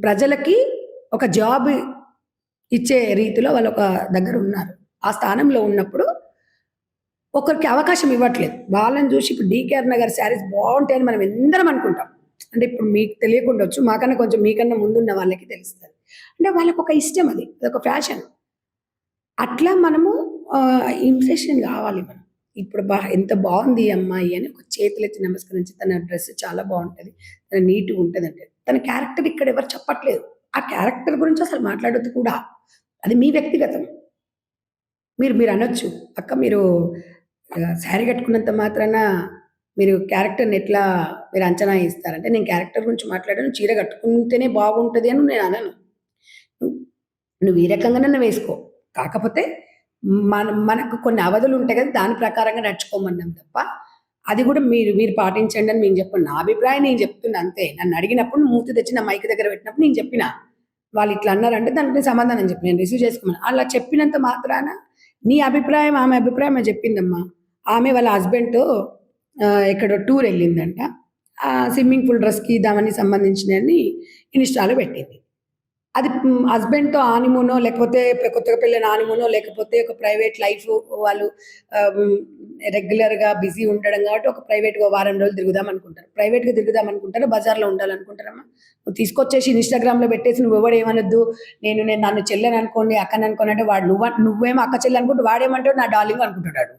ప్రజలకి ఒక జాబ్ ఇచ్చే రీతిలో వాళ్ళొక దగ్గరున్నారు. ఆ స్థానంలో ఉన్నప్పుడు ఒకరికి అవకాశం ఇవ్వట్లేదు. వాళ్ళని జూసి ఇప్పుడు 'డీకే అరుణ' గారి శారీస్ బావుంటాయని మనం అందరం అనుకుంటాం. అంటే ఇప్పుడు మీకు తెలియకుండొచ్చు. మాకన్నా కొంచెం మీకన్నా ముందున్న వాళ్ళకి తెలుస్తది. అంటే వాళ్ళకొక ఇష్టం అది. అదొక ఫ్యాషన్. అట్లా మనము ఇంప్రెషన్ గావాలి మనం. ఇప్పుడు ఎంత బావుంది ఈ అమ్మాయి అని ఒక చేతులెత్తి నమస్కరించి తన డ్రెస్ చాలా బావుంటది. తను నీట్‌గుంటదంటే. తన క్యారెక్టర్ ఇక్కడ ఎవరు చెప్పట్లేదు. ఆ క్యారెక్టర్ గురించి అసలు మాట్లాడొద్దు కూడా. అది మీ వ్యక్తిగతం. మీరనొచ్చు. అక్క మీరు శారీ కట్టుకున్నంత మాత్రాన మీరు క్యారెక్టర్‌ని ఎట్లా మీరు అంచనా ఏస్తారంటే, నేను క్యారెక్టర్ గురించి మాట్లాడాను. చీర కట్టుకుంటేనే బాగుంటది అని నేననను. నువ్వు నువ్వు ఈ రకంగానన్నా వేసుకో. కాకపోతే మనకు కొన్ని అవధులుంటాయి కదా! దాని ప్రకారంగా నడుచుకోమన్నాం తప్ప, అది గూడా మీరు మీరు పాటించండి అని నేను చెప్పను. నా అభిప్రాయం నేను చెప్తున్నా అంతే. నన్నడిగినప్పుడు మూతి తెచ్చి నా మైక్ దగ్గర పెట్టినప్పుడు నేను చెప్పిన. వాళ్ళిట్లా అన్నారంటే దానికి నేను సమాధానం చెప్పిన. నేను రిసీవ్ చేసుకోమని. అలా చెప్పినంత మాత్రాన నీ అభిప్రాయం, ఆమె అభిప్రాయం ఆమె చెప్పిందమ్మా. ఆమె వాళ్ళ హస్బెండ్‌తో ఎక్కడో టూరెళ్ళిందంట. స్విమ్మింగ్ పూల్ డ్రెస్‌కి దానికి సంబంధించినయన్ని ఇన్‌స్టాలో పెట్టింది. అది హస్బెండ్‌తో హానీమూనో లేకపోతే కొత్తగా పెళ్ళైన హానీమూనో లేకపోతే ఒక ప్రైవేట్ లైఫ్ వాళ్ళు హ్మ్, రెగ్యులర్‌గా బిజీ ఉండడం కాబట్టి ఒక ప్రైవేట్‌గా వారం రోజులు తిరుగుదాం అనుకుంటారు. ప్రైవేట్‌గా తిరుగుదాం అనుకుంటారా? బజార్‌లో ఉండాలనుకుంటారమ్మా? నువ్వు తీసుకొచ్చేసి ఇన్‌స్టాగ్రామ్‌లో పెట్టేసి నువ్వెవడు ఏమనొద్దు. నేను నన్ను చెల్లెని అనుకోండి, అక్కని అనుకోని అంటే వాడు నువ్వేమో అక్క చెల్లి అనుకుంటే వాడేమంటాడు నా డార్లింగ్ అనుకుంటాడు ఆడు.